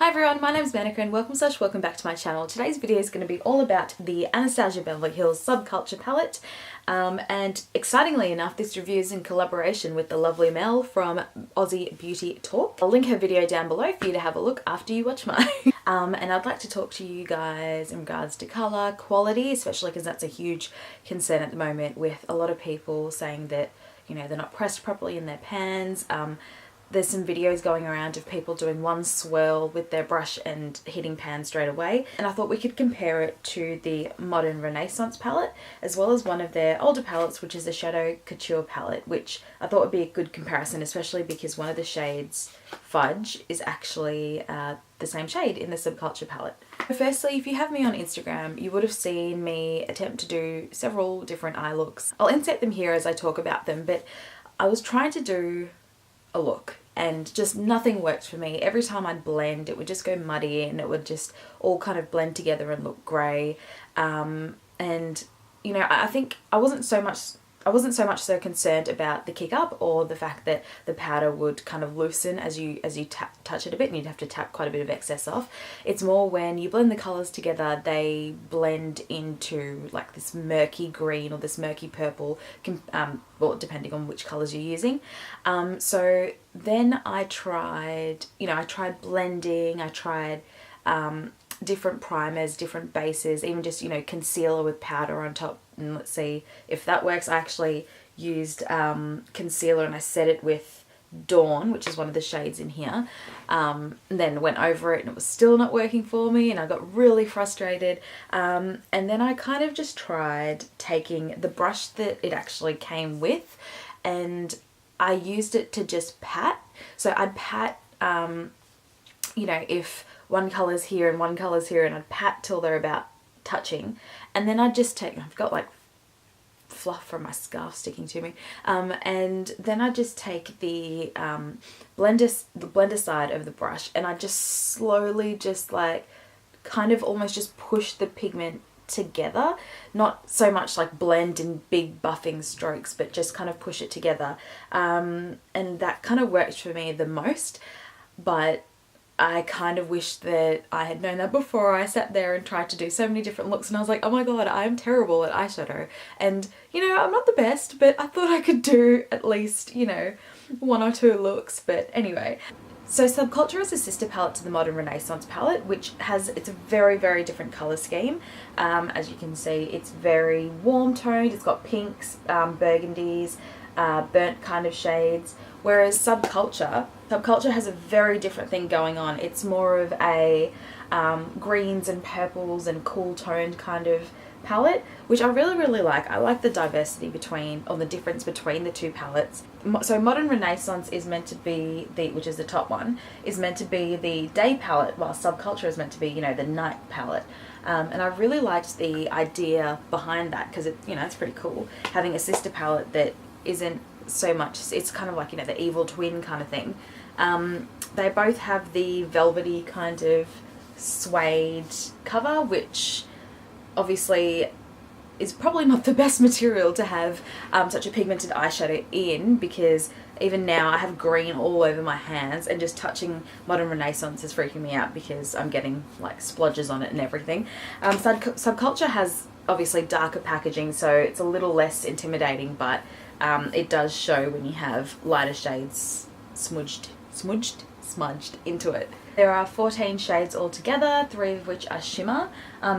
Hi everyone, my name is Manika and welcome back to my channel. Today's video is going to be all about the Anastasia Beverly Hills Subculture palette. And excitingly enough, this review is in collaboration with the lovely Mel from Aussie Beauty Talk. I'll link her video down below for you to have a look after you watch mine. And I'd like to talk to you guys in regards to colour, quality, especially because that's a huge concern at the moment with a lot of people saying that, you know, they're not pressed properly in their pans. There's some videos going around of people doing one swirl with their brush and hitting pan straight away, and I thought we could compare it to the Modern Renaissance palette as well as one of their older palettes, which is the Shadow Couture palette, which I thought would be a good comparison, especially because one of the shades, Fudge, is actually the same shade in the Subculture palette. Firstly, if you have me on Instagram, you would have seen me attempt to do several different eye looks. I'll insert them here as I talk about them, but I was trying to do a look and just nothing worked for me. Every time I'd blend, it would just go muddy and it would just all kind of blend together and look grey. And you know, I think I wasn't so much so concerned about the kick up or the fact that the powder would kind of loosen as you touch it a bit, and you'd have to tap quite a bit of excess off. It's more when you blend the colours together, they blend into like this murky green or this murky purple, well, depending on which colours you're using. So then I tried blending, I tried different primers, different bases, even just, you know, concealer with powder on top, and let's see if that works. I actually used concealer and I set it with Dawn, which is one of the shades in here, and then went over it and it was still not working for me and I got really frustrated, and then I kind of just tried taking the brush that it actually came with and I used it to just pat. So I'd pat, you know, if one colour's here and one colour's here, and I'd pat till they're about touching, and then I'd just take, I've got like fluff from my scarf sticking to me, and then I just take the blender side of the brush and I just slowly just like kind of almost just push the pigment together, not so much like blend in big buffing strokes, but just kind of push it together, and that kind of worked for me the most. But I kind of wish that I had known that before I sat there and tried to do so many different looks, and I was like, oh my god, I'm terrible at eyeshadow. And, you know, I'm not the best, but I thought I could do at least, you know, one or two looks. But anyway. So Subculture is a sister palette to the Modern Renaissance palette, which it's a very, very different colour scheme. As you can see, it's very warm toned, it's got pinks, burgundies, burnt kind of shades, whereas Subculture has a very different thing going on. It's more of a greens and purples and cool toned kind of palette, which I really, really like. I like the diversity between, or the difference between the two palettes. So Modern Renaissance is meant to be which is the top one, is meant to be the day palette, while Subculture is meant to be, you know, the night palette. And I really liked the idea behind that, because you know, it's pretty cool having a sister palette that isn't so much, it's kind of like, you know, the evil twin kind of thing. They both have the velvety kind of suede cover, which obviously is probably not the best material to have such a pigmented eyeshadow in, because even now I have green all over my hands, and just touching Modern Renaissance is freaking me out because I'm getting like splodges on it and everything. Subculture has obviously darker packaging, so it's a little less intimidating, but it does show when you have lighter shades smudged into it. There are 14 shades altogether, 3 of which are shimmer.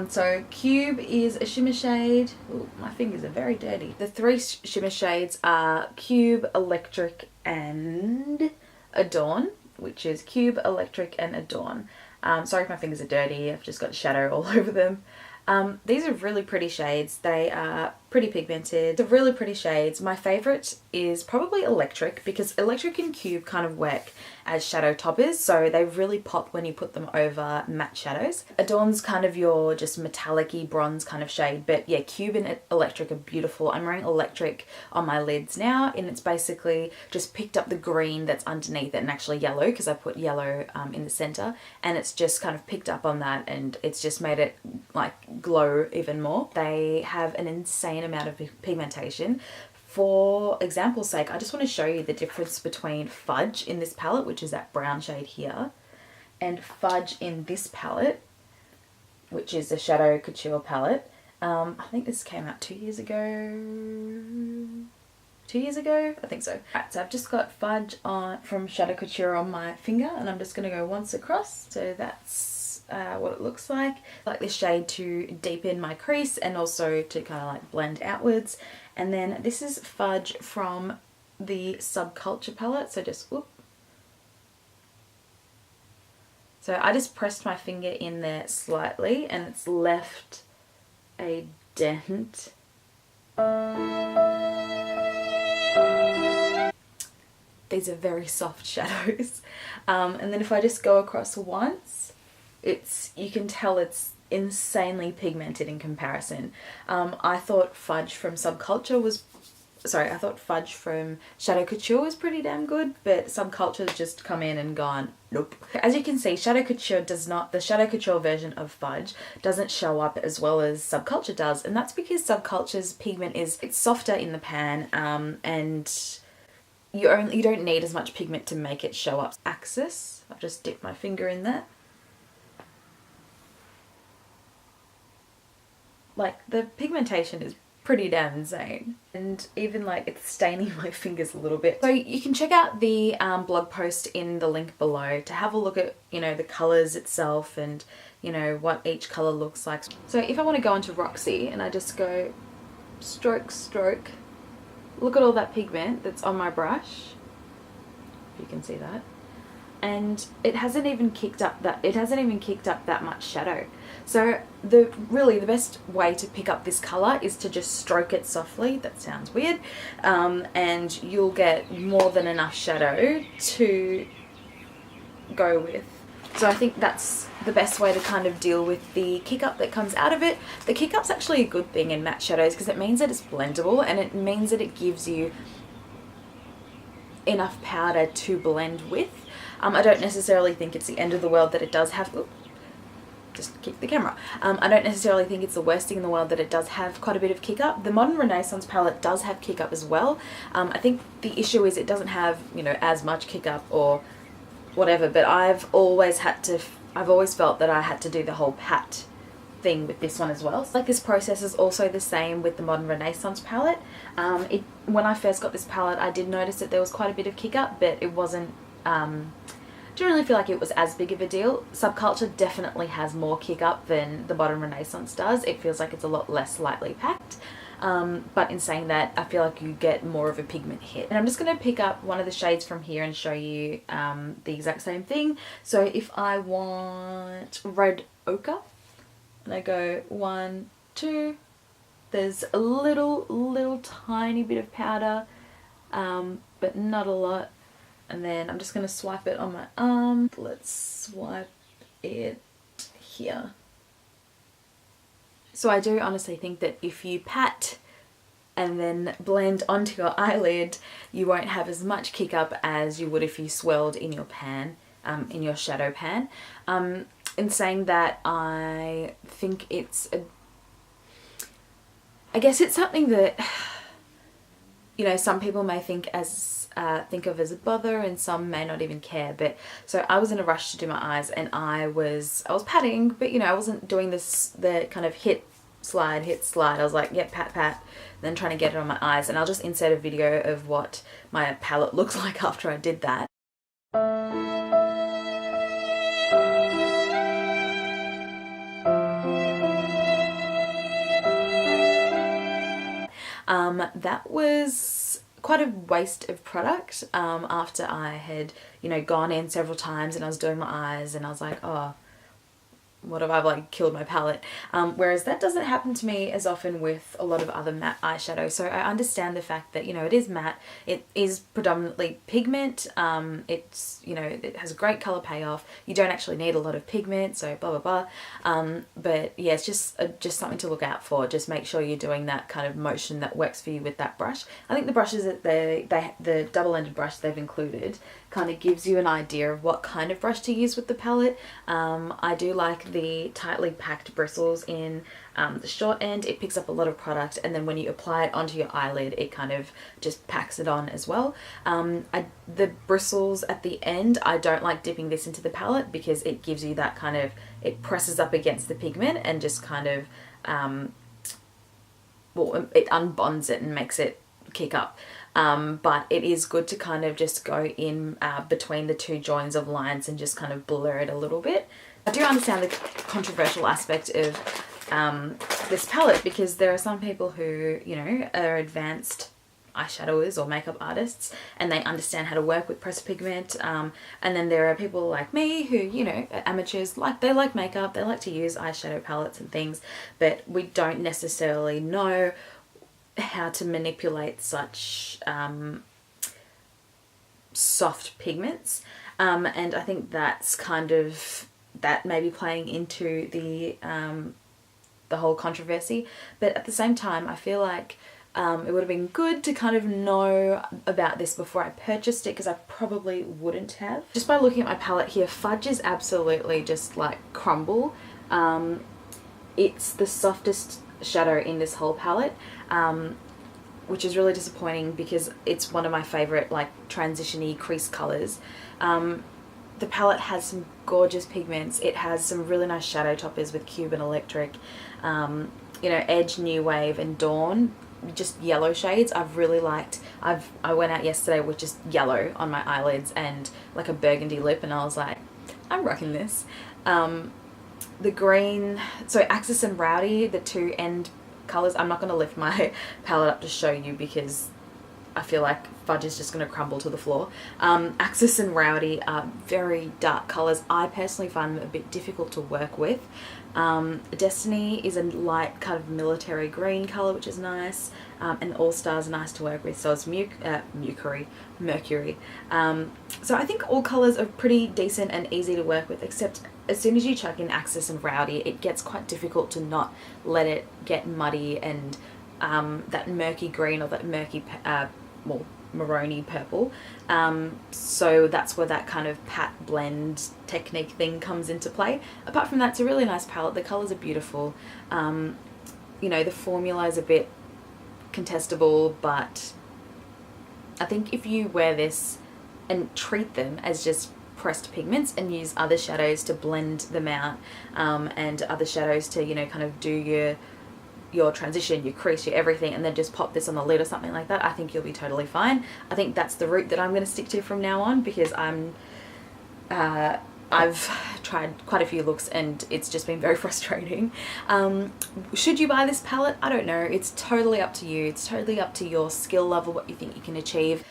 So Cube is a shimmer shade. Ooh, my fingers are very dirty. The 3 shimmer shades are Cube, Electric and Adorn, which is Cube, Electric and Adorn. Sorry if my fingers are dirty, I've just got shadow all over them. These are really pretty shades. They are pretty pigmented. They're really pretty shades. My favourite is probably Electric, because Electric and Cube kind of work as shadow toppers, so they really pop when you put them over matte shadows. Adorn's kind of your just metallic-y bronze kind of shade, but yeah, Cube and Electric are beautiful. I'm wearing Electric on my lids now, and it's basically just picked up the green that's underneath it, and actually yellow, because I put yellow in the centre, and it's just kind of picked up on that, and it's just made it like glow even more. They have an insane amount of pigmentation. For example's sake, I just want to show you the difference between Fudge in this palette, which is that brown shade here, and Fudge in this palette, which is a Shadow Couture palette. I think this came out 2 years ago. 2 years ago? I think so. Right, so I've just got Fudge on from Shadow Couture on my finger, and I'm just going to go once across. So that's what it looks like. I like this shade to deepen my crease and also to kind of like blend outwards. And then this is Fudge from the Subculture palette, so just whoop. So I just pressed my finger in there slightly and it's left a dent. These are very soft shadows. And then if I just go across once, you can tell it's insanely pigmented in comparison. I thought Fudge from Subculture was, I thought Fudge from Shadow Couture was pretty damn good, but Subculture's just come in and gone, nope. As you can see, Shadow Couture the Shadow Couture version of Fudge doesn't show up as well as Subculture does, and that's because Subculture's pigment it's softer in the pan, and you don't need as much pigment to make it show up. Axis, I've just dipped my finger in there. Like, the pigmentation is pretty damn insane, and even like it's staining my fingers a little bit. So you can check out the blog post in the link below to have a look at, you know, the colours itself and, you know, what each colour looks like. So if I want to go into Roxy and I just go stroke, stroke, look at all that pigment that's on my brush, if you can see that, and it hasn't even kicked up that much shadow. So really the best way to pick up this colour is to just stroke it softly. That sounds weird, and you'll get more than enough shadow to go with. So I think that's the best way to kind of deal with the kick up that comes out of it. The kick up's actually a good thing in matte shadows because it means that it's blendable, and it means that it gives you enough powder to blend with. I don't necessarily think it's the end of the world that it does have, just kick the camera. I don't necessarily think it's the worst thing in the world that it does have quite a bit of kick up. The Modern Renaissance palette does have kick up as well. I think the issue is it doesn't have, you know, as much kick up or whatever, but I've always felt that I had to do the whole pat thing with this one as well. So, like, this process is also the same with the Modern Renaissance palette. When I first got this palette, I did notice that there was quite a bit of kick up, but it wasn't, didn't really feel like it was as big of a deal. Subculture definitely has more kick up than the Modern Renaissance does. It feels like it's a lot less lightly packed. But in saying that, I feel like you get more of a pigment hit. And I'm just going to pick up one of the shades from here and show you the exact same thing. So if I want Red Ochre, and I go 1, 2, there's a little tiny bit of powder, but not a lot. And then I'm just going to swipe it on my arm. Let's swipe it here. So I do honestly think that if you pat and then blend onto your eyelid, you won't have as much kick up as you would if you swirled in your pan, in your shadow pan. In saying that, I think I guess it's something that, you know, some people may think of as a bother, and some may not even care. But so I was in a rush to do my eyes, and I was patting, but, you know, I wasn't doing the kind of hit slide. I was like, yep, pat, then trying to get it on my eyes. And I'll just insert a video of what my palette looks like after I did that. That was quite a waste of product after I had, you know, gone in several times and I was doing my eyes and I was like, oh, what have I like killed my palette? Whereas that doesn't happen to me as often with a lot of other matte eyeshadow. So I understand the fact that, you know, it is matte, it is predominantly pigment, it's, you know, it has a great color payoff, you don't actually need a lot of pigment, so blah blah blah. But yeah, it's just something to look out for. Just make sure you're doing that kind of motion that works for you with that brush. I think the brushes that the double-ended brush they've included kind of gives you an idea of what kind of brush to use with the palette. I do like the tightly packed bristles in the short end. It picks up a lot of product, and then when you apply it onto your eyelid, it kind of just packs it on as well. The bristles at the end, I don't like dipping this into the palette because it gives you that kind of, it presses up against the pigment and just kind of, well, it unbonds it and makes it kick up. But it is good to kind of just go in between the two joins of lines and just kind of blur it a little bit. I do understand the controversial aspect of this palette, because there are some people who, you know, are advanced eyeshadowers or makeup artists and they understand how to work with pressed pigment, and then there are people like me who, you know, are amateurs, they like makeup, they like to use eyeshadow palettes and things, but we don't necessarily know how to manipulate such soft pigments, and I think that's kind of, that may be playing into the whole controversy. But at the same time, I feel like it would have been good to kind of know about this before I purchased it, because I probably wouldn't have. Just by looking at my palette here, Fudge is absolutely just like crumble. It's the softest shadow in this whole palette, which is really disappointing because it's one of my favorite like transition-y crease colors. The palette has some gorgeous pigments. It has some really nice shadow toppers with Cuban Electric, you know, Edge, New Wave and Dawn, just yellow shades. I've really liked, I went out yesterday with just yellow on my eyelids and like a burgundy lip, and I was like, I'm rocking this. The green, so Axis and Rowdy, the two end colors, I'm not going to lift my palette up to show you because I feel like Fudge is just going to crumble to the floor. Axis and Rowdy are very dark colors. I personally find them a bit difficult to work with. Destiny is a light kind of military green color, which is nice, and All Stars are nice to work with, so is Mercury. So I think all colors are pretty decent and easy to work with, except as soon as you chuck in Axis and Rowdy, it gets quite difficult to not let it get muddy and that murky green or that murky, well, maroni purple. So that's where that kind of pat blend technique thing comes into play. Apart from that, it's a really nice palette. The colours are beautiful. You know, the formula is a bit contestable, but I think if you wear this and treat them as just pressed pigments and use other shadows to blend them out, and other shadows to, you know, kind of do your transition, your crease, your everything, and then just pop this on the lid or something like that, I think you'll be totally fine. I think that's the route that I'm going to stick to from now on, because I've tried quite a few looks and it's just been very frustrating. Should you buy this palette? I don't know. It's totally up to you. It's totally up to your skill level, what you think you can achieve.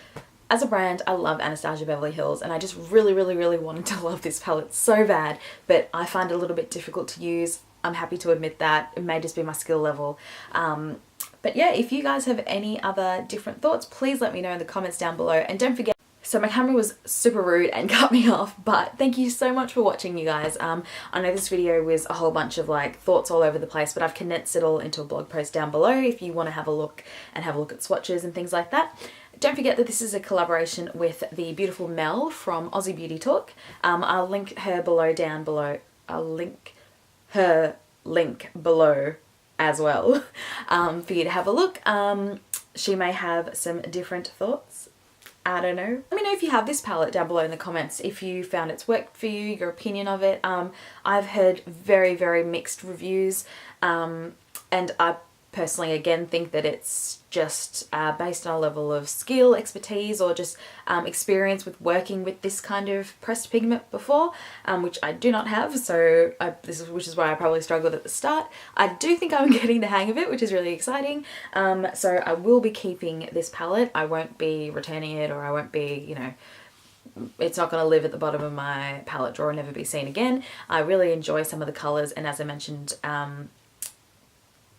As a brand, I love Anastasia Beverly Hills, and I just really wanted to love this palette so bad, but I find it a little bit difficult to use. I'm happy to admit that. It may just be my skill level. But yeah, if you guys have any other different thoughts, please let me know in the comments down below. And don't forget, so my camera was super rude and cut me off, but thank you so much for watching, you guys. I know this video was a whole bunch of like thoughts all over the place, but I've condensed it all into a blog post down below if you want to have a look at swatches and things like that. Don't forget that this is a collaboration with the beautiful Mel from Aussie Beauty Talk. I'll link her down below. I'll link her link below as well, for you to have a look. She may have some different thoughts. I don't know. Let me know if you have this palette down below in the comments, if you found it's worked for you, your opinion of it. I've heard very mixed reviews, and I personally again think that it's just based on a level of skill, expertise, or just experience with working with this kind of pressed pigment before, which I do not have, so which is why I probably struggled at the start. I do think I'm getting the hang of it, which is really exciting. So I will be keeping this palette. I won't be returning it, or I won't be, you know, it's not going to live at the bottom of my palette drawer and never be seen again. I really enjoy some of the colours, and as I mentioned,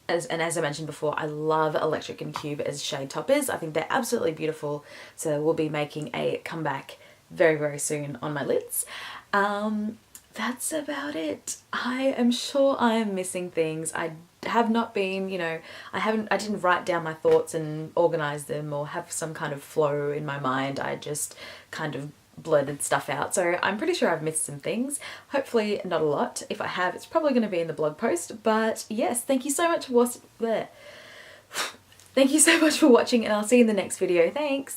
as I mentioned before, I love Electric and Cube as shade toppers. I think they're absolutely beautiful, so we'll be making a comeback very soon on my lids. That's about it. I am sure I am missing things. I have not been, you know, I didn't write down my thoughts and organize them or have some kind of flow in my mind. I just kind of blurted stuff out, so I'm pretty sure I've missed some things. Hopefully not a lot. If I have, it's probably going to be in the blog post. But yes, thank you so much for watching, and I'll see you in the next video. Thanks!